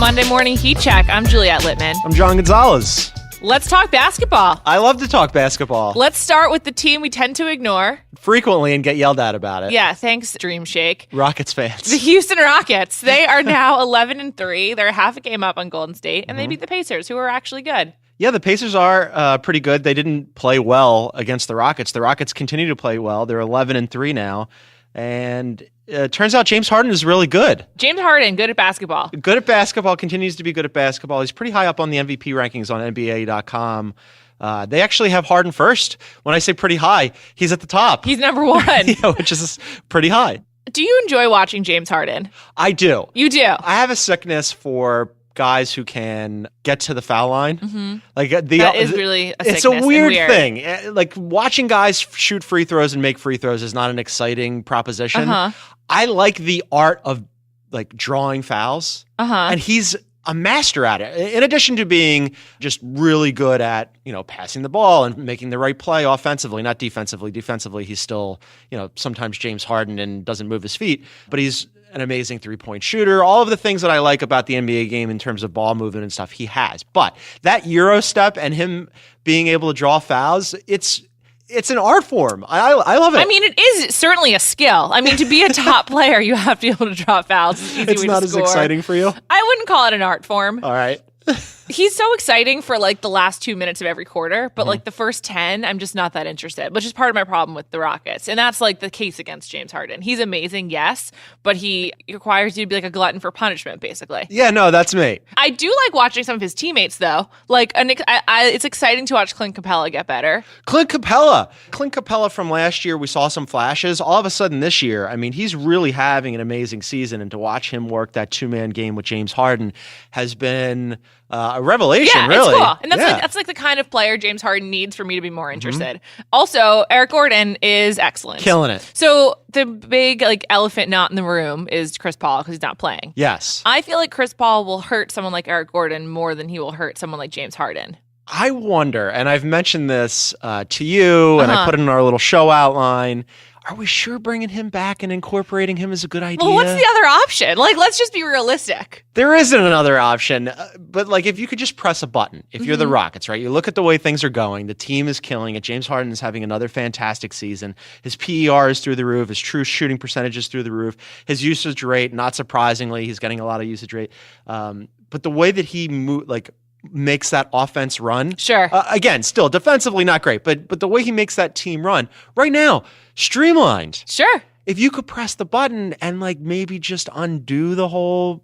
Monday Morning Heat Check. I'm Juliet Litman. I'm John Gonzalez. Let's talk basketball. I love to talk basketball. Let's start with the team we tend to ignore. Frequently and get yelled at about it. Yeah, thanks, Dream Shake. Rockets fans. The Houston Rockets. They are now 11-3. They're half a game up on Golden State, and they beat the Pacers, who are actually good. Yeah, the Pacers are pretty good. They didn't play well against the Rockets. The Rockets continue to play well. They're 11-3 now. And it turns out James Harden is really good. James Harden, good at basketball. Good at basketball, continues to be good at basketball. He's pretty high up on the MVP rankings on NBA.com. They actually have Harden first. When I say pretty high, he's at the top. He's number one. Yeah, which is pretty high. Do you enjoy watching James Harden? I do. You do? I have a sickness for guys who can get to the foul line. Mm-hmm. Like that is really a sickness. It's a weird thing. Like watching guys shoot free throws and make free throws is not an exciting proposition. I like the art of like drawing fouls. And he's a master at it. In addition to being just really good at, passing the ball and making the right play offensively, not defensively. Defensively, he's still, sometimes James Harden and doesn't move his feet, but he's an amazing three-point shooter. All of the things that I like about the NBA game in terms of ball movement and stuff, he has. But that Euro step and him being able to draw fouls, it's an art form. I love it. I mean, it is certainly a skill. I mean, to be a top player, you have to be able to draw fouls. It's not as exciting for you? I wouldn't call it an art form. All right. He's so exciting for like the last 2 minutes of every quarter, but like the first 10, I'm just not that interested, which is part of my problem with the Rockets. And that's like the case against James Harden. He's amazing, yes, but he requires you to be like a glutton for punishment, basically. Yeah, no, that's me. I do like watching some of his teammates, though. Like, it's exciting to watch Clint Capella get better. Clint Capella from last year, we saw some flashes. All of a sudden this year, I mean, he's really having an amazing season, and to watch him work that two-man game with James Harden has been a revelation, really. It's cool. And that's like the kind of player James Harden needs for me to be more interested. Also, Eric Gordon is excellent. Killing it. So the big like elephant not in the room is Chris Paul because he's not playing. Yes. I feel like Chris Paul will hurt someone like Eric Gordon more than he will hurt someone like James Harden. I wonder, and I've mentioned this to you, and I put it in our little show outline. Are we sure bringing him back and incorporating him is a good idea? Well, what's the other option? Like, let's just be realistic. There isn't another option. But, like, if you could just press a button, if you're the Rockets, right? You look at the way things are going. The team is killing it. James Harden is having another fantastic season. His PER is through the roof. His true shooting percentage is through the roof. His usage rate, not surprisingly, he's getting a lot of usage rate. But the way that he makes that offense run. Sure. Again, still defensively not great, but the way he makes that team run right now, streamlined. Sure. If you could press the button and like maybe just undo the whole,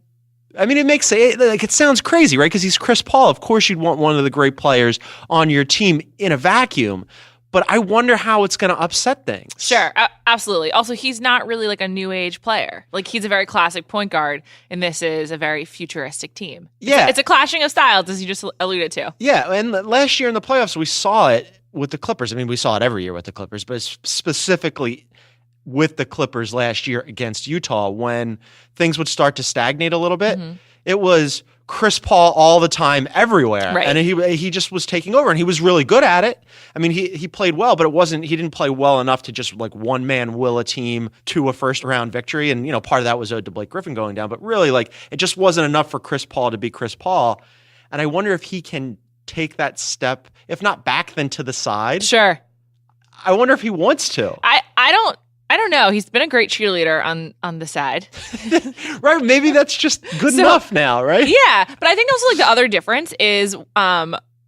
I mean, it sounds crazy, right? Because he's Chris Paul. Of course, you'd want one of the great players on your team in a vacuum. But I wonder how it's going to upset things. Sure, absolutely. Also, he's not really like a new age player. Like, he's a very classic point guard, and this is a very futuristic team. Yeah. It's a clashing of styles, as you just alluded to. Yeah, and last year in the playoffs, we saw it with the Clippers. I mean, we saw it every year with the Clippers, but specifically with the Clippers last year against Utah, when things would start to stagnate a little bit, it was Chris Paul all the time everywhere. Right. And he just was taking over, and he was really good at it. I mean, he played well, but he didn't play well enough to just like one man will a team to a first round victory. And, part of that was owed to Blake Griffin going down, but really like it just wasn't enough for Chris Paul to be Chris Paul. And I wonder if he can take that step, if not back, then to the side. Sure. I wonder if he wants to. I don't know. He's been a great cheerleader on the side. Right. Maybe that's just good enough now, right? Yeah. But I think also like the other difference is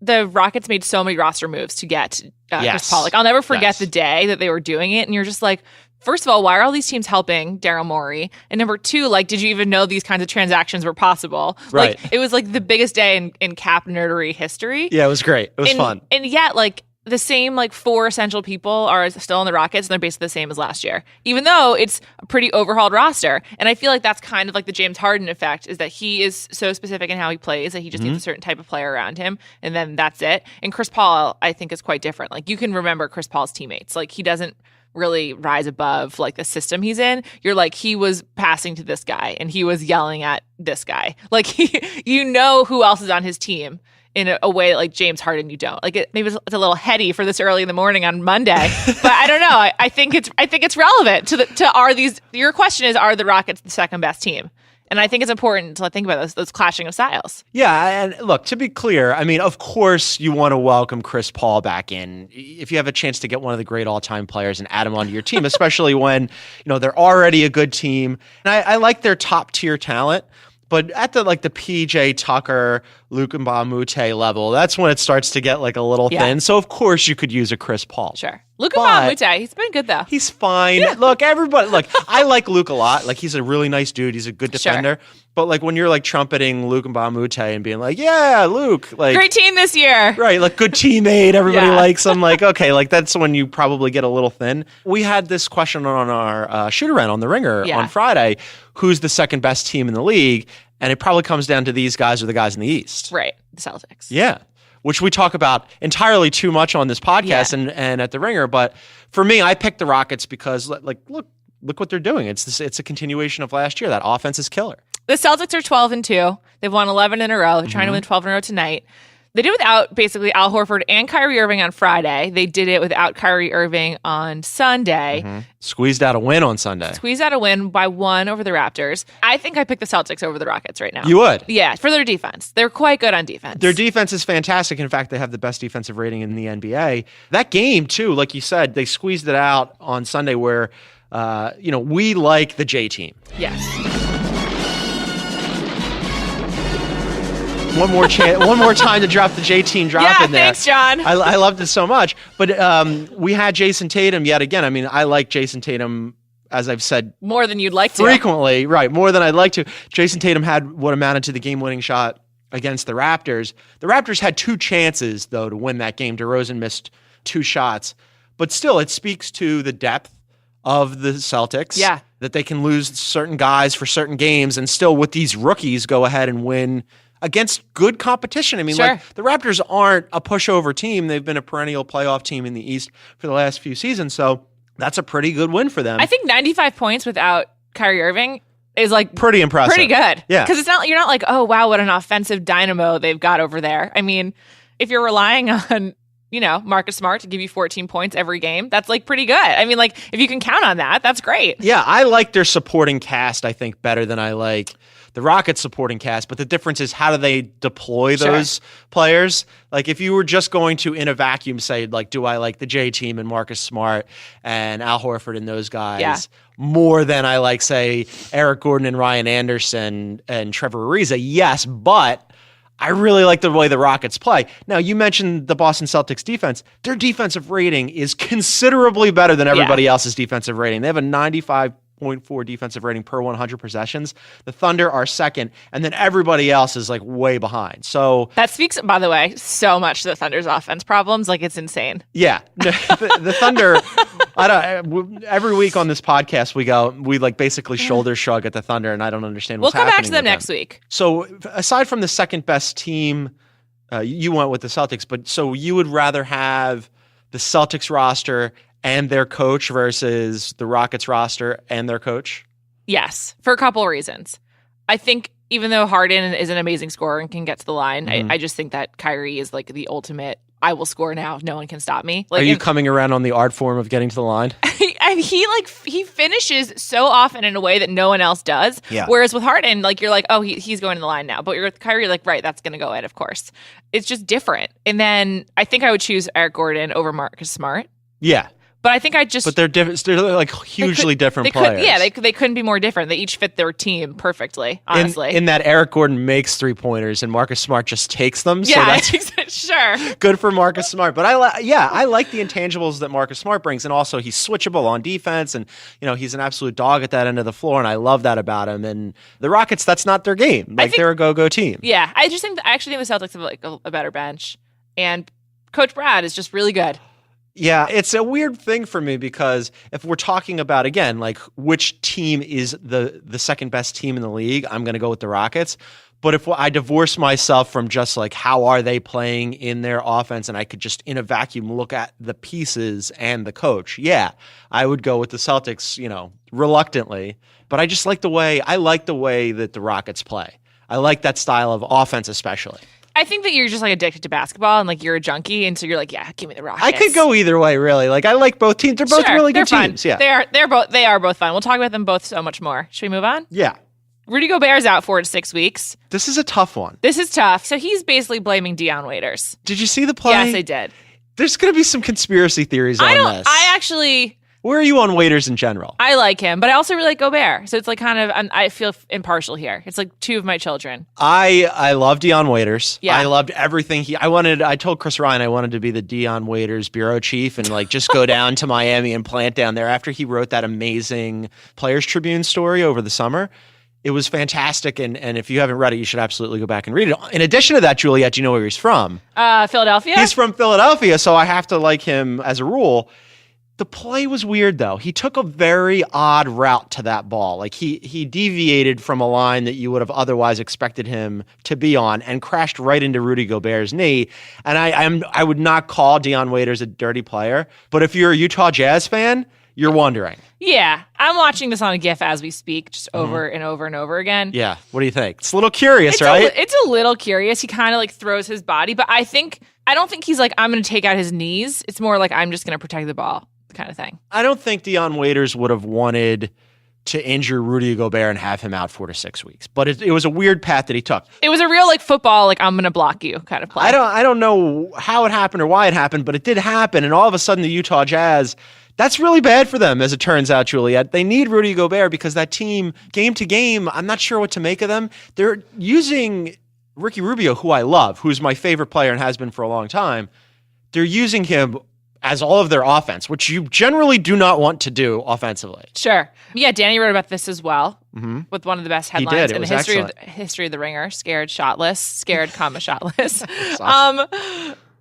the Rockets made so many roster moves to get Chris Paul. Like, I'll never forget the day that they were doing it. And you're just like, first of all, why are all these teams helping Daryl Morey? And number two, like, did you even know these kinds of transactions were possible? Right. Like, it was like the biggest day in cap nerdery history. Yeah, it was great. It was fun. And yet, like, the same like four essential people are still on the Rockets, and they're basically the same as last year, even though it's a pretty overhauled roster. And I feel like that's kind of like the James Harden effect, is that he is so specific in how he plays that he just needs a certain type of player around him, and then that's it. And Chris Paul, I think, is quite different. Like, you can remember Chris Paul's teammates. Like, he doesn't really rise above like the system he's in. You're like, he was passing to this guy and he was yelling at this guy. Like, who else is on his team in a way that, like, James Harden, you don't. Like, maybe it's a little heady for this early in the morning on Monday, but I don't know. I think it's relevant to your question is, are the Rockets the second best team? And I think it's important to think about those clashing of styles. Yeah, and look, to be clear, I mean, of course you want to welcome Chris Paul back in. If you have a chance to get one of the great all-time players and add him onto your team, especially when, they're already a good team. And I like their top-tier talent. But at the PJ Tucker, Luke Mbamute level, that's when it starts to get like a little thin. So of course you could use a Chris Paul. Sure. Luke Mbamute, he's been good though. He's fine. Yeah. Look, I like Luke a lot. Like he's a really nice dude. He's a good defender. Sure. But like when you're like trumpeting Luke Mbamute and being like, yeah, Luke, like great team this year. Right, like good teammate, everybody likes him. Like, okay, like that's when you probably get a little thin. We had this question on our shoot around on the Ringer on Friday. Who's the second best team in the league? And it probably comes down to these guys or the guys in the East. Right, the Celtics. Yeah, which we talk about entirely too much on this podcast and at the Ringer. But for me, I picked the Rockets because like look what they're doing. It's a continuation of last year. That offense is killer. The Celtics are 12-2. They've won 11 in a row. They're trying to win 12 in a row tonight. They did it without basically Al Horford and Kyrie Irving on Friday. They did it without Kyrie Irving on Sunday. Squeezed out a win on Sunday. Squeezed out a win by 1 over the Raptors. I think I picked the Celtics over the Rockets right now. You would? Yeah, for their defense. They're quite good on defense. Their defense is fantastic. In fact, they have the best defensive rating in the NBA. That game, too, like you said, they squeezed it out on Sunday where, we like the J team. Yes. One more time to drop the J team drop in there. Thanks, John. I loved it so much. But we had Jason Tatum yet again. I mean, I like Jason Tatum, as I've said more than you'd like to. Frequently, right? More than I'd like to. Jason Tatum had what amounted to the game-winning shot against the Raptors. The Raptors had 2 chances though to win that game. DeRozan missed 2 shots, but still, it speaks to the depth of the Celtics. Yeah. That they can lose certain guys for certain games and still with these rookies go ahead and win against good competition. I mean, like the Raptors aren't a pushover team. They've been a perennial playoff team in the East for the last few seasons. So that's a pretty good win for them. I think 95 points without Kyrie Irving is like pretty impressive. Pretty good. Yeah. Because you're not like, oh, wow, what an offensive dynamo they've got over there. I mean, if you're relying on, Marcus Smart to give you 14 points every game, that's like pretty good. I mean, like if you can count on that, that's great. Yeah. I like their supporting cast, I think, better than I like the Rockets supporting cast, but the difference is how do they deploy those players? Like if you were just going to, in a vacuum, say, like, do I like the J team and Marcus Smart and Al Horford and those guys more than I like, say, Eric Gordon and Ryan Anderson and Trevor Ariza? Yes, but I really like the way the Rockets play. Now, you mentioned the Boston Celtics defense. Their defensive rating is considerably better than everybody else's defensive rating. They have a 95.4 defensive rating per 100 possessions. The Thunder are second, and then everybody else is like way behind. So that speaks, by the way, so much to the Thunder's offense problems. Like it's insane. Yeah, the Thunder. Every week on this podcast, we like basically shoulder shrug at the Thunder, and I don't understand what's happening. We'll come back to them next week. So aside from the second best team, you went with the Celtics, but so you would rather have the Celtics roster and their coach versus the Rockets roster and their coach? Yes, for a couple of reasons. I think even though Harden is an amazing scorer and can get to the line, I just think that Kyrie is like the ultimate, I will score now, no one can stop me. Like, are you coming around on the art form of getting to the line? He finishes so often in a way that no one else does. Yeah. Whereas with Harden, like you're like, oh, he's going to the line now. But you're with Kyrie, like, right, that's going to go in, of course. It's just different. And then I think I would choose Eric Gordon over Marcus Smart. Yeah. But I think But they're different. They're like hugely different players. They couldn't be more different. They each fit their team perfectly, honestly. In that Eric Gordon makes 3-pointers and Marcus Smart just takes them. Yeah, so that's sure. Good for Marcus Smart. But I like the intangibles that Marcus Smart brings, and also he's switchable on defense, and he's an absolute dog at that end of the floor, and I love that about him. And the Rockets, that's not their game. They're a go team. Yeah, I just think I actually think the Celtics have like a better bench, and Coach Brad is just really good. Yeah, it's a weird thing for me because if we're talking about, again, like which team is the second best team in the league, I'm going to go with the Rockets. But if I divorce myself from just like how are they playing in their offense and I could just in a vacuum look at the pieces and the coach, I would go with the Celtics, reluctantly. But I just like the way that the Rockets play. I like that style of offense especially. I think that you're just like addicted to basketball and like you're a junkie, and so you're like, yeah, give me the Rockets. I could go either way, really. Like I like both teams. They're both really good teams. Yeah, they are both fun. We'll talk about them both so much more. Should we move on? Yeah. Rudy Gobert's out 4 to 6 weeks. This is a tough one. This is tough. So he's basically blaming Dion Waiters. Did you see the play? Yes, I did. There's going to be some conspiracy theories on this. Where are you on Waiters in general? I like him, but I also really like Gobert. So it's like kind of, I feel impartial here. It's like two of my children. I love Dion Waiters. Yeah. I loved everything I told Chris Ryan I wanted to be the Dion Waiters bureau chief and like just go down to Miami and plant down there after he wrote that amazing Players Tribune story over the summer. It was fantastic, and if you haven't read it, you should absolutely go back and read it. In addition to that, Juliet, do you know where he's from? Philadelphia? He's from Philadelphia, so I have to like him as a rule. The play was weird, though. He took a very odd route to that ball. Like, he deviated from a line that you would have otherwise expected him to be on and crashed right into Rudy Gobert's knee. And I would not call Dion Waiters a dirty player, but if you're a Utah Jazz fan, you're wondering. Yeah. I'm watching this on a GIF as we speak, just over and over and over again. Yeah. What do you think? It's a little curious, right? It's a little curious. He kind of like throws his body, but I don't think he's like, I'm going to take out his knees. It's more like, I'm just going to protect the ball kind of thing. I don't think Dion Waiters would have wanted to injure Rudy Gobert and have him out 4 to 6 weeks. But it was a weird path that he took. It was a real like football, like I'm going to block you kind of play. I don't know how it happened or why it happened, but it did happen. And all of a sudden the Utah Jazz, that's really bad for them, as it turns out, Juliet. They need Rudy Gobert because that team, game to game, I'm not sure what to make of them. They're using Ricky Rubio, who I love, who's my favorite player and has been for a long time. They're using him as all of their offense, which you generally do not want to do offensively. Sure. Yeah, Danny wrote about this as well, with one of the best headlines in the history of the Ringer. Scared, shotless.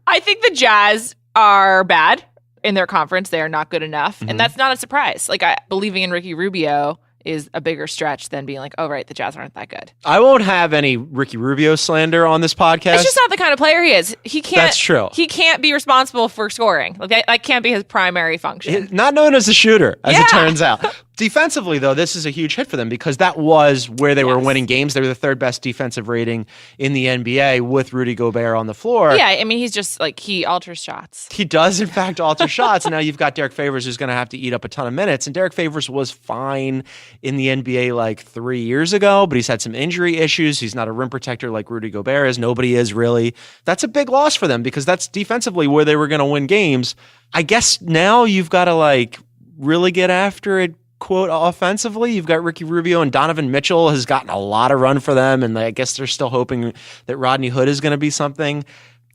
I think the Jazz are bad in their conference. They are not good enough, and that's not a surprise. Like, believing in Ricky Rubio is a bigger stretch than being like, oh, right, the Jazz aren't that good. I won't have any Ricky Rubio slander on this podcast. It's just not the kind of player he is. He can't. That's true. He can't be responsible for scoring. Like that can't be his primary function. Not known as a shooter, as it turns out. Defensively, though, this is a huge hit for them because that was where they were winning games. They were the third best defensive rating in the NBA with Rudy Gobert on the floor. Yeah, I mean, he's just like, he alters shots. He does, in fact, alter shots. And now you've got Derek Favors who's going to have to eat up a ton of minutes. And Derek Favors was fine in the NBA like 3 years ago, but he's had some injury issues. He's not a rim protector like Rudy Gobert is. Nobody is really. That's a big loss for them because that's defensively where they were going to win games. I guess now you've got to like really get after it, quote, offensively. You've got Ricky Rubio and Donovan Mitchell has gotten a lot of run for them, and I guess they're still hoping that Rodney Hood is going to be something.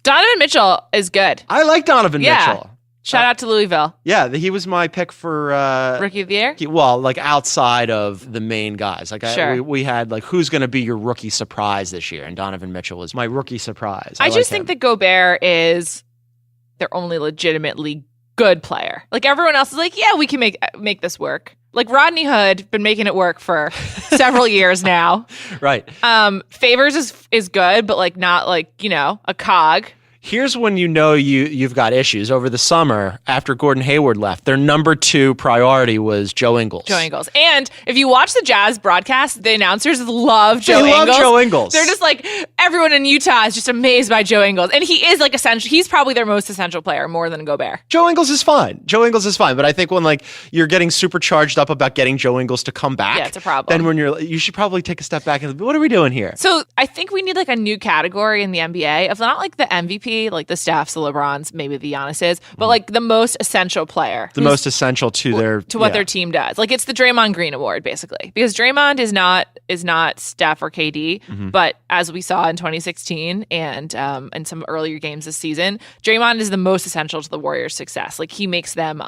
Donovan Mitchell is good. I like Donovan Mitchell. Shout out to Louisville. Yeah, he was my pick for Rookie of the Year. Well, like outside of the main guys, like sure. we had like who's going to be your rookie surprise this year, and Donovan Mitchell was my rookie surprise. I just think that Gobert is their only legitimately good player. Like everyone else is like, yeah, we can make this work. Like Rodney Hood, been making it work for several years now. Right. Favors is good, but like not like, a cog. Here's when you know you've got issues. Over the summer, after Gordon Hayward left, their number 2 priority was Joe Ingles. And if you watch the Jazz broadcast, the announcers love Joe Ingles. They love Joe Ingles. They're just like, everyone in Utah is just amazed by Joe Ingles. And he is like essential. He's probably their most essential player, more than Gobert. Joe Ingles is fine. But I think when like you're getting super charged up about getting Joe Ingles to come back, yeah, it's a problem. Then when you should probably take a step back and what are we doing here? So I think we need like a new category in the NBA of not like the MVP, like the Stephs, the LeBrons, maybe the Giannis's, but like the most essential player. The most essential to what their team does. Like it's the Draymond Green Award, basically. Because Draymond is not Steph or KD, but as we saw in 2016 and in some earlier games this season, Draymond is the most essential to the Warriors' success. Like he makes them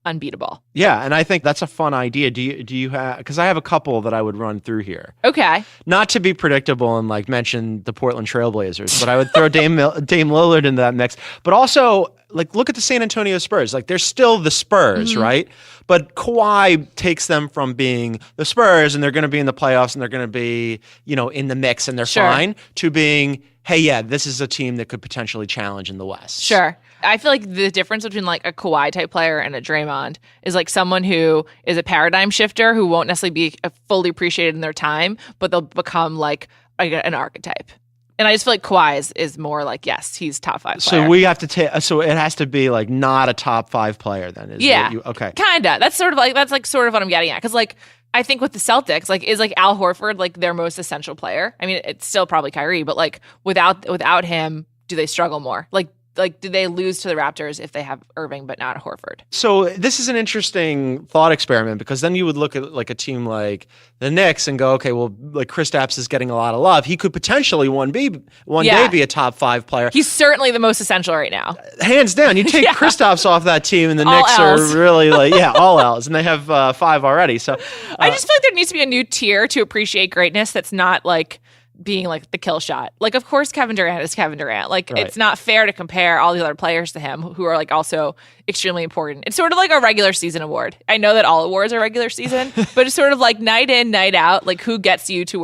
unbeatable. Yeah, and I think that's a fun idea. Do you have, because I have a couple that I would run through here. Okay. Not to be predictable and like mention the Portland Trailblazers, but I would throw Dame Lillard in that mix. But also, like, look at the San Antonio Spurs. Like, they're still the Spurs, right? But Kawhi takes them from being the Spurs and they're going to be in the playoffs and they're going to be, in the mix and they're fine, to being, hey, yeah, this is a team that could potentially challenge in the West. Sure. I feel like the difference between like a Kawhi type player and a Draymond is like someone who is a paradigm shifter who won't necessarily be fully appreciated in their time, but they'll become like an archetype. And I just feel like Kawhi is more like, yes, he's top 5 player. So we have to take. So it has to be like not a top 5 player then. Okay. Kinda. That's sort of what I'm getting at. Because like I think with the Celtics, like is like Al Horford like their most essential player. I mean, it's still probably Kyrie, but like without him, do they struggle more? Like, do they lose to the Raptors if they have Irving but not Horford? So this is an interesting thought experiment because then you would look at like a team like the Knicks and go, okay, well, like Kristaps is getting a lot of love. He could potentially one day be a top 5 player. He's certainly the most essential right now. Hands down. You take Kristaps off that team and the all Knicks L's. are really like, all L's. And they have 5 already. So I just feel like there needs to be a new tier to appreciate greatness that's not like being like the kill shot. Like, of course, Kevin Durant is Kevin Durant. Like, It's not fair to compare all the other players to him who are like also extremely important. It's sort of like a regular season award. I know that all awards are regular season, but it's sort of like night in, night out. Like, who gets you to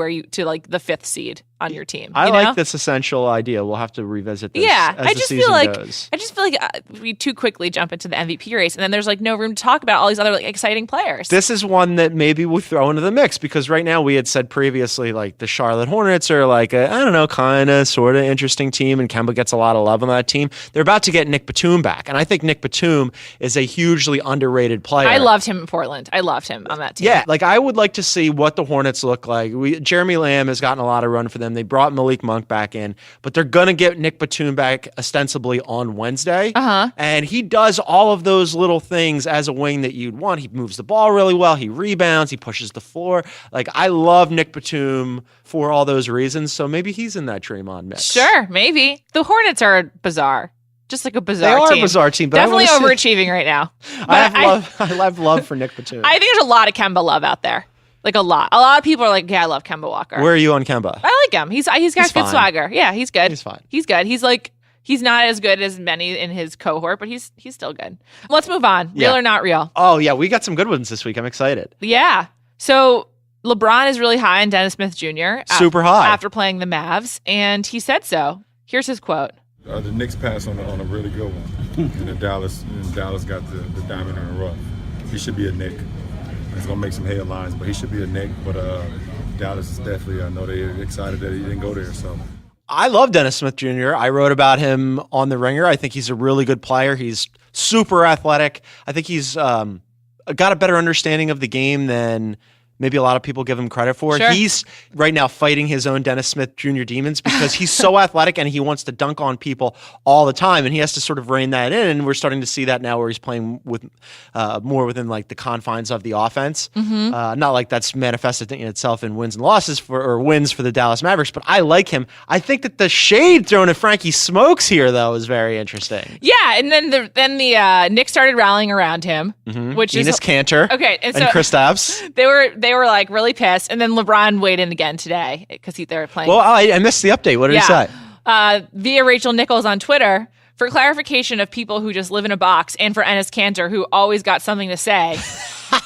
like the 5th seed on your team? I like this essential idea. We'll have to revisit this. Yeah, as the season goes. I just feel like we too quickly jump into the MVP race, and then there's like no room to talk about all these other like exciting players. This is one that maybe we'll throw into the mix because right now we had said previously like the Charlotte Hornets are like a, I don't know, kind of sort of interesting team, and Kemba gets a lot of love on that team. They're about to get Nick Batum back, and I think Nick Batum is a hugely underrated player. I loved him in Portland. I loved him on that team. Yeah, like I would like to see what the Hornets look like. Jeremy Lamb has gotten a lot of run for them. They brought Malik Monk back in, but they're going to get Nick Batum back ostensibly on Wednesday. And he does all of those little things as a wing that you'd want. He moves the ball really well. He rebounds. He pushes the floor. Like, I love Nick Batum for all those reasons. So maybe he's in that Draymond mix. Sure, maybe. The Hornets are bizarre. Just like a bizarre team. They are a bizarre team. But definitely overachieving right now. I have love for Nick Batum. I think there's a lot of Kemba love out there. Like a lot. A lot of people are like, yeah, I love Kemba Walker. Where are you on Kemba? I like him. He's got good swagger. Yeah, he's good. He's fine. He's good. He's like, he's not as good as many in his cohort, but he's still good. Let's move on. Real or not real? Oh, yeah. We got some good ones this week. I'm excited. Yeah. So LeBron is really high on Dennis Smith Jr. Super high. After playing the Mavs, and he said so. Here's his quote. The Knicks passed on a really good one. And Dallas got the diamond in the rough. He should be a Knick. It's going to make some headlines, but he should be a Knick. But Dallas is definitely, I know they're excited that he didn't go there. So I love Dennis Smith Jr. I wrote about him on The Ringer. I think he's a really good player. He's super athletic. I think he's got a better understanding of the game than maybe a lot of people give him credit for. Sure. He's right now fighting his own Dennis Smith Jr. demons because he's so athletic and he wants to dunk on people all the time, and he has to sort of rein that in. And we're starting to see that now where he's playing with more within like the confines of the offense. Not like that's manifested in itself in wins and losses wins for the Dallas Mavericks, but I like him. I think that the shade thrown at Frankie Smokes here though is very interesting. Yeah, and then the Knicks started rallying around him, which Enes is Kanter, okay, and so Kristaps. They were like really pissed, and then LeBron weighed in again today because they were playing. Well, I missed the update. What did he say? Via Rachel Nichols on Twitter, for clarification of people who just live in a box, and for Enes Kanter, who always got something to say,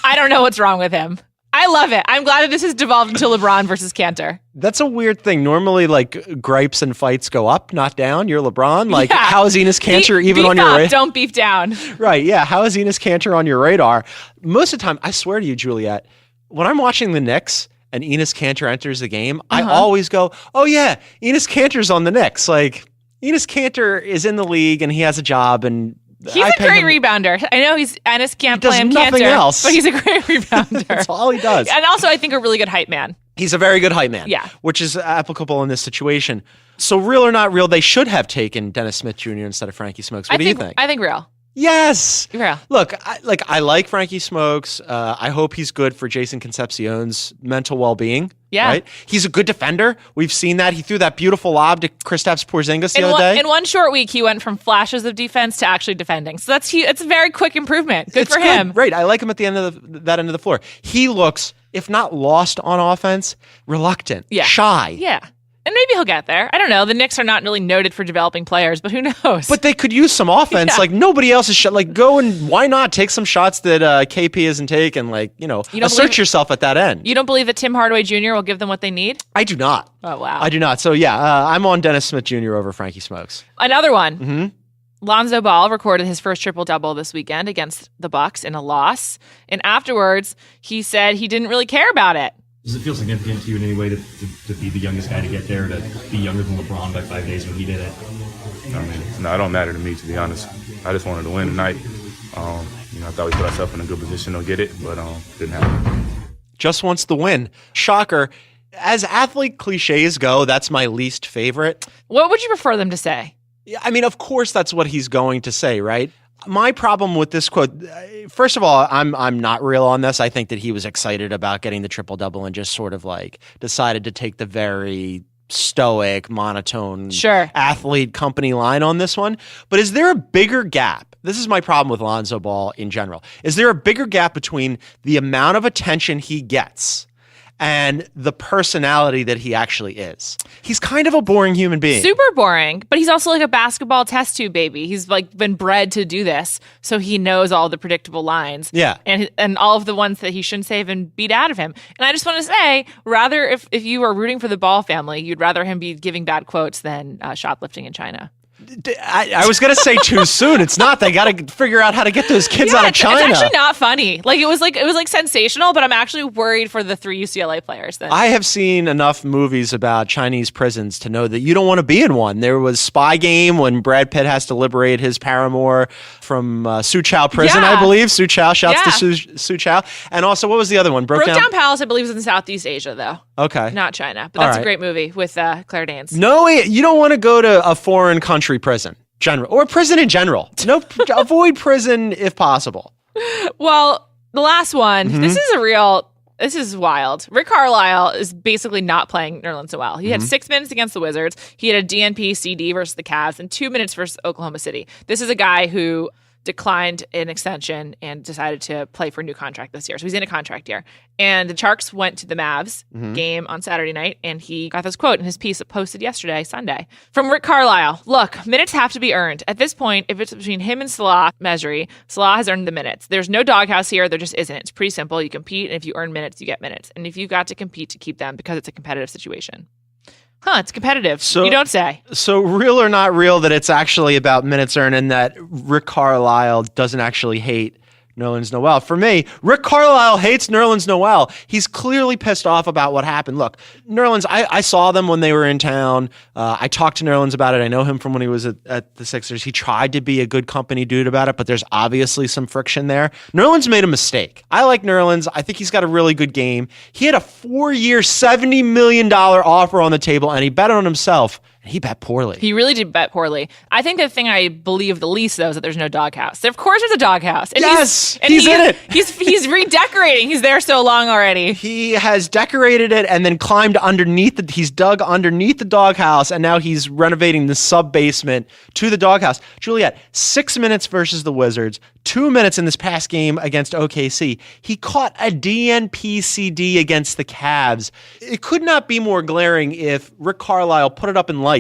I don't know what's wrrong with him. I love it. I'm glad that this has devolved into LeBron versus Kanter. That's a weird thing. Normally, like, gripes and fights go up, not down. You're LeBron. Like, how is Enes Kanter even on your radar? Don't beef down. Right, yeah. How is Enes Kanter on your radar? Most of the time, I swear to you, Juliet, when I'm watching the Knicks and Enes Kanter enters the game, I always go, oh, yeah, Enes Kanter's on the Knicks. Like, Enes Kanter is in the league and he has a job and he's a great rebounder. I know Enes can't play him Kanter, else. but he's a great rebounder. That's all he does. And also, I think a really good hype man. He's a very good hype man, which is applicable in this situation. So real or not real, they should have taken Dennis Smith Jr. instead of Frankie Smokes. What do you think? I think real. Yes. Real. Look, I like Frankie Smokes. I hope he's good for Jason Concepcion's mental well-being. Yeah. Right? He's a good defender. We've seen that. He threw that beautiful lob to Kristaps Porzingis the other day. In one short week, he went from flashes of defense to actually defending. So it's a very quick improvement. Good for him. Right. I like him at the end of that end of the floor. He looks, if not lost on offense, reluctant, shy. Yeah. And maybe he'll get there. I don't know. The Knicks are not really noted for developing players, but who knows? But they could use some offense. Like, nobody else is like, go and why not take some shots that KP isn't taking? Like, assert yourself at that end. You don't believe that Tim Hardaway Jr. will give them what they need? I do not. Oh, wow. I do not. So, yeah, I'm on Dennis Smith Jr. over Frankie Smokes. Another one. Lonzo Ball recorded his first triple-double this weekend against the Bucks in a loss. And afterwards, he said he didn't really care about it. Does it feel significant to you in any way to be the youngest guy to get there, to be younger than LeBron by 5 days when he did it? I mean, no, it don't matter to me, to be honest. I just wanted to win tonight. I thought we put ourselves in a good position to get it, but didn't happen. Just wants the win. Shocker. As athlete cliches go, that's my least favorite. What would you prefer them to say? I mean, of course, that's what he's going to say, right? My problem with this quote, first of all, I'm not real on this. I think that he was excited about getting the triple-double and just sort of like decided to take the very stoic, monotone athlete company line on this one. But is there a bigger gap? This is my problem with Lonzo Ball in general. Is there a bigger gap between the amount of attention he gets and the personality that he actually is? He's kind of a boring human being. Super boring, but he's also like a basketball test tube baby. He's like been bred to do this, so he knows all the predictable lines. Yeah. And all of the ones that he shouldn't say have been beat out of him. And I just want to say, rather, if you were rooting for the Ball family, you'd rather him be giving bad quotes than shoplifting in China. I was going to say too soon. It's not. They got to figure out how to get those kids out of China. It's actually not funny. Like it was like sensational, but I'm actually worried for the 3 UCLA players then. I have seen enough movies about Chinese prisons to know that you don't want to be in one. There was Spy Game when Brad Pitt has to liberate his paramour from Soochow prison, I believe. Soochow, shouts to Soochow. And also, what was the other one? Broke Down Palace, I believe, is in Southeast Asia, though. Okay. Not China. But that's a great movie with Claire Danes. No, you don't want to go to a foreign country prison, or prison in general. No, avoid prison if possible. Well, the last one, this is wild. Rick Carlisle is basically not playing Nerlens Noel. He had 6 minutes against the Wizards. He had a DNP CD versus the Cavs and 2 minutes versus Oklahoma City. This is a guy who declined an extension and decided to play for a new contract this year. So he's in a contract year. And the Sharks went to the Mavs game on Saturday night, and he got this quote in his piece posted yesterday, Sunday, from Rick Carlisle. Look, minutes have to be earned. At this point, if it's between him and Salah Mejri, Salah has earned the minutes. There's no doghouse here. There just isn't. It's pretty simple. You compete, and if you earn minutes, you get minutes. And if you got to compete to keep them because it's a competitive situation. It's competitive. So, you don't say. So real or not real that it's actually about minutes earned and that Rick Carlisle doesn't actually hate Nerlens Noel. For me, Rick Carlisle hates Nerlens Noel. He's clearly pissed off about what happened. Look, Nerlens, I saw them when they were in town. I talked to Nerlens about it. I know him from when he was at the Sixers. He tried to be a good company dude about it, but there's obviously some friction there. Nerlens made a mistake. I like Nerlens. I think he's got a really good game. He had a 4-year, $70 million offer on the table, and he bet on himself. He bet poorly. He really did bet poorly. I think the thing I believe the least, though, is that there's no doghouse. Of course there's a doghouse. And yes! He's in it. He's redecorating. He's there so long already. He has decorated it and then climbed underneath he's dug underneath the doghouse, and now he's renovating the sub-basement to the doghouse. Juliet, 6 minutes versus the Wizards, 2 minutes in this past game against OKC. He caught a DNP CD against the Cavs. It could not be more glaring if Rick Carlisle put it up in lights.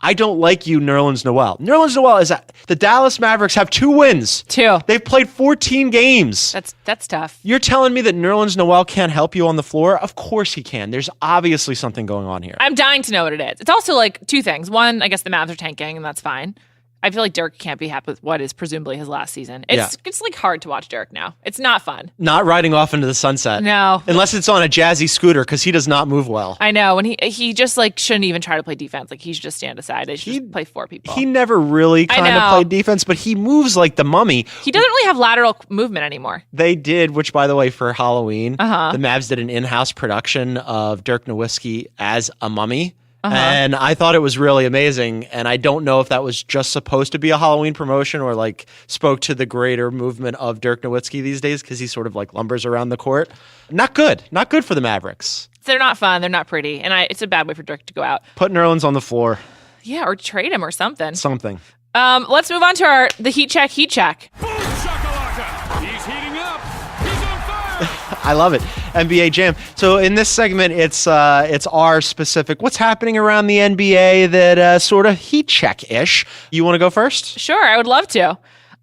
I don't like you, Nerlens Noel. Nerlens Noel is the Dallas Mavericks have 2 wins. 2. They've played 14 games. That's tough. You're telling me that Nerlens Noel can't help you on the floor? Of course he can. There's obviously something going on here. I'm dying to know what it is. It's also like 2 things. One, I guess the Mavs are tanking, and that's fine. I feel like Dirk can't be happy with what is presumably his last season. It's like hard to watch Dirk now. It's not fun. Not riding off into the sunset. No. Unless it's on a jazzy scooter, because he does not move well. I know. And he just like shouldn't even try to play defense. Like he should just stand aside. He should just play 4 people. He never really kind of played defense, but he moves like the mummy. He doesn't really have lateral movement anymore. They did, which by the way, for Halloween, the Mavs did an in-house production of Dirk Nowitzki as a mummy. And I thought it was really amazing. And I don't know if that was just supposed to be a Halloween promotion or like spoke to the greater movement of Dirk Nowitzki these days because he sort of like lumbers around the court. Not good. Not good for the Mavericks. They're not fun. They're not pretty. And it's a bad way for Dirk to go out. Put Nerlens on the floor. Yeah, or trade him or something. Something. Let's move on to the heat check. Boom shakalaka! He's heating up. He's on fire. I love it. NBA Jam. So in this segment, it's our specific what's happening around the NBA that sort of heat check-ish. You want to go first? Sure, I would love to.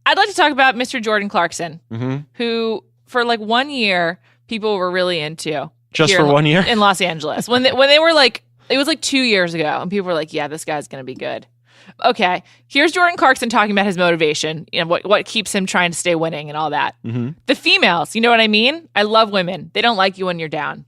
I'd like to talk about Mr. Jordan Clarkson, who for like 1 year people were really into. Just for 1 year? In Los Angeles. When they were like, it was like 2 years ago, and people were like, yeah, this guy's going to be good. Okay, here's Jordan Clarkson talking about his motivation, what keeps him trying to stay winning and all that. The females, you know what I mean? I love women. They don't like you when you're down.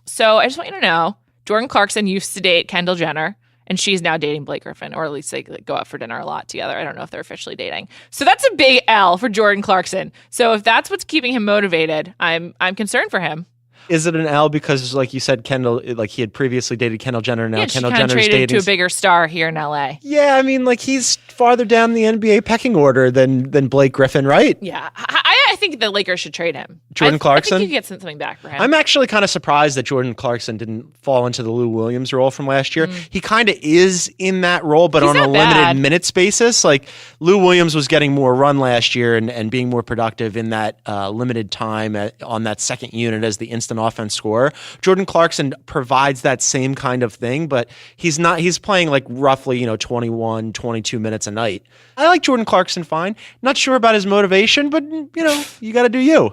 So I just want you to know, Jordan Clarkson used to date Kendall Jenner, and she's now dating Blake Griffin, or at least they go out for dinner a lot together. I don't know if they're officially dating. So that's a big L for Jordan Clarkson. So if that's what's keeping him motivated, I'm concerned for him. Is it an L because, like you said, Kendall, like he had previously dated Kendall Jenner, now Kendall Jenner's traded dating to a bigger star here in LA. Yeah, I mean, like he's farther down the NBA pecking order than Blake Griffin, right? Yeah, I think the Lakers should trade him. Jordan Clarkson? I think you could get something back for him. I'm actually kind of surprised that Jordan Clarkson didn't fall into the Lou Williams role from last year. He kind of is in that role, but He's on a not limited bad. minutes basis. Like Lou Williams was getting more run last year and being more productive in that limited time on that second unit as the instant offense scorer. Jordan Clarkson provides that same kind of thing, but he's playing like roughly, 21, 22 minutes a night. I like Jordan Clarkson fine. Not sure about his motivation, but you got to do you.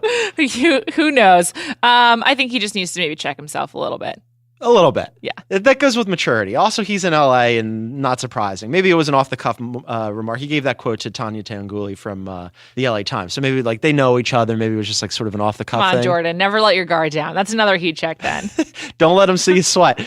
Who knows? I think he just needs to maybe check himself a little bit. A little bit. Yeah. That goes with maturity. Also, he's in LA and not surprising. Maybe it was an off-the-cuff remark. He gave that quote to Tanya Tanguli from the LA Times. So maybe like they know each other. Maybe it was just like sort of an off-the-cuff Come on, thing. Jordan. Never let your guard down. That's another heat check then. Don't let him see you sweat.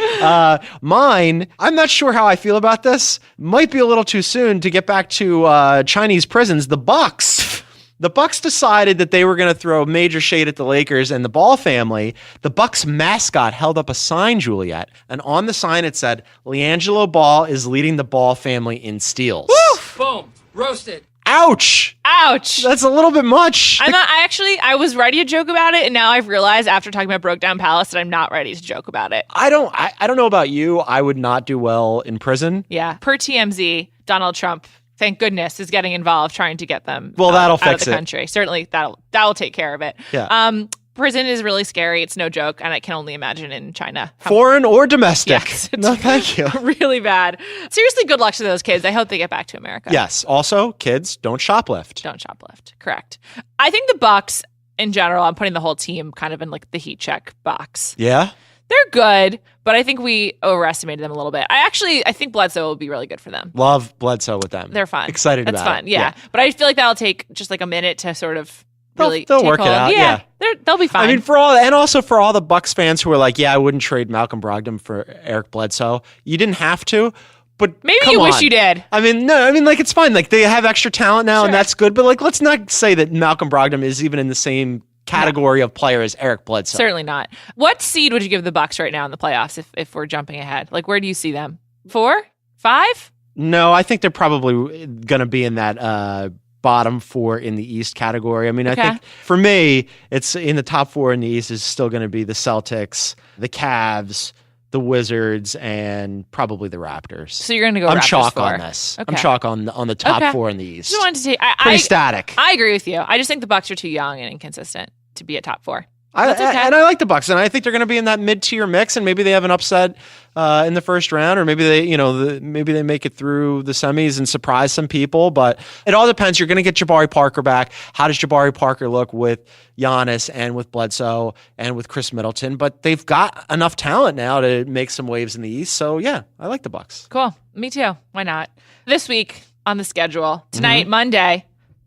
Mine, I'm not sure how I feel about this. Might be a little too soon to get back to Chinese prisons. The Bucks. The Bucks decided that they were going to throw major shade at the Lakers and the Ball family. The Bucks mascot held up a sign, Juliet, and on the sign it said, "LiAngelo Ball is leading the Ball family in steals." Woo! Boom. Roasted. Ouch! Ouch. That's a little bit much. I was ready to joke about it, and now I've realized after talking about Broke Down Palace that I'm not ready to joke about it. I don't know about you. I would not do well in prison. Yeah. Per TMZ, Donald Trump, thank goodness, is getting involved trying to get them that'll out fix of the it. country. Certainly that'll take care of it. Yeah. Prison is really scary. It's no joke, and I can only imagine in China. Foreign or domestic. Yes, it's No, thank you. really bad. Seriously, good luck to those kids. I hope they get back to America. Yes. Also, kids, don't shoplift. Don't shoplift. Correct. I think the Bucks in general, I'm putting the whole team kind of in like the heat check box. Yeah? They're good, but I think we overestimated them a little bit. I think Bledsoe will be really good for them. Love Bledsoe with them. They're fun. Excited That's about fun. it. Yeah. But I feel like that'll take just like a minute to sort of really They'll take work it hold. out. Yeah. They'll be fine. I mean, for all the Bucks fans who are like, yeah, I wouldn't trade Malcolm Brogdon for Eric Bledsoe. You didn't have to, but maybe come you wish on. you did. I mean, like it's fine. Like they have extra talent now, and that's good. But like, let's not say that Malcolm Brogdon is even in the same category of player as Eric Bledsoe. Certainly not. What seed would you give the Bucks right now in the playoffs if we're jumping ahead? Like, where do you see them? 4? 5? No, I think they're probably going to be in that bottom 4 in the East category. I mean, Okay. I think for me, it's in the top 4 in the East is still going to be the Celtics, the Cavs, the Wizards, and probably the Raptors. So you're going to go I'm Raptors chalk 4. on this. I'm Okay. chalk on the top Okay. 4 in the East. Just wanted to take. Pretty static. I agree with you. I just think the Bucks are too young and inconsistent to be a top 4. I like the Bucks, and I think they're going to be in that mid-tier mix, and maybe they have an upset in the first round, or maybe they make it through the semis and surprise some people. But it all depends. You're going to get Jabari Parker back. How does Jabari Parker look with Giannis and with Bledsoe and with Chris Middleton? But they've got enough talent now to make some waves in the East. So yeah, I like the Bucks. Cool. Me too. Why not? This week on the schedule tonight, Monday,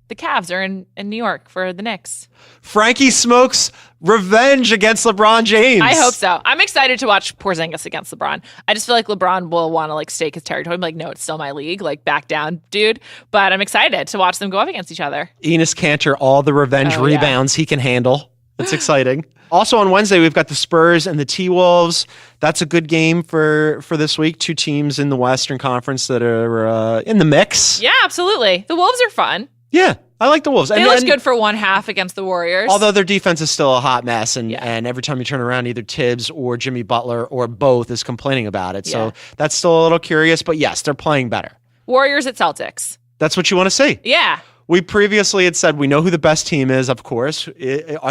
the Cavs are in New York for the Knicks. Frankie Smokes revenge against LeBron James. I hope so. I'm excited to watch Porzingis against LeBron. I just feel like LeBron will want to like stake his territory. I'm like, no, it's still my league. Like, back down, dude. But I'm excited to watch them go up against each other. Enes Kanter, all the revenge rebounds he can handle. It's exciting. Also on Wednesday, we've got the Spurs and the T-Wolves. That's a good game for this week. 2 teams in the Western Conference that are in the mix. Yeah, absolutely. The Wolves are fun. Yeah, I like the Wolves. They looked good for one half against the Warriors. Although their defense is still a hot mess, and every time you turn around, either Tibbs or Jimmy Butler or both is complaining about it. So that's still a little curious. But yes, they're playing better. Warriors at Celtics. That's what you want to see. Yeah. We previously had said we know who the best team is, of course. Are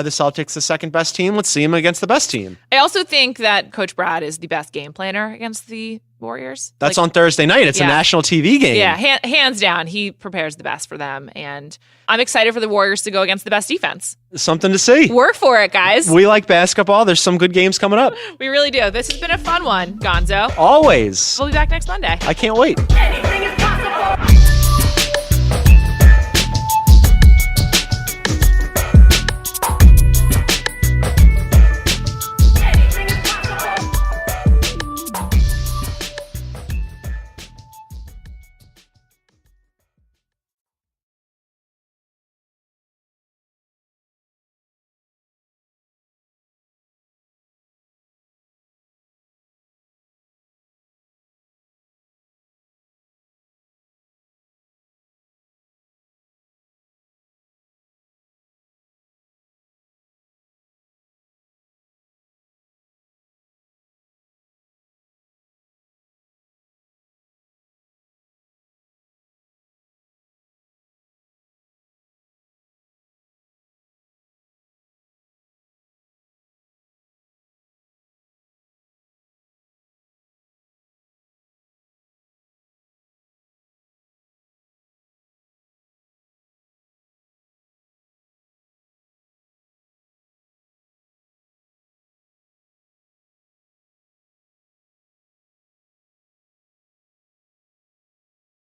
the Celtics the second best team? Let's see them against the best team. I also think that Coach Brad is the best game planner against the Warriors. That's on Thursday night. It's a national TV game. Yeah, hands down. He prepares the best for them. And I'm excited for the Warriors to go against the best defense. Something to see. Work for it, guys. We like basketball. There's some good games coming up. We really do. This has been a fun one, Gonzo. Always. We'll be back next Monday. I can't wait. Anything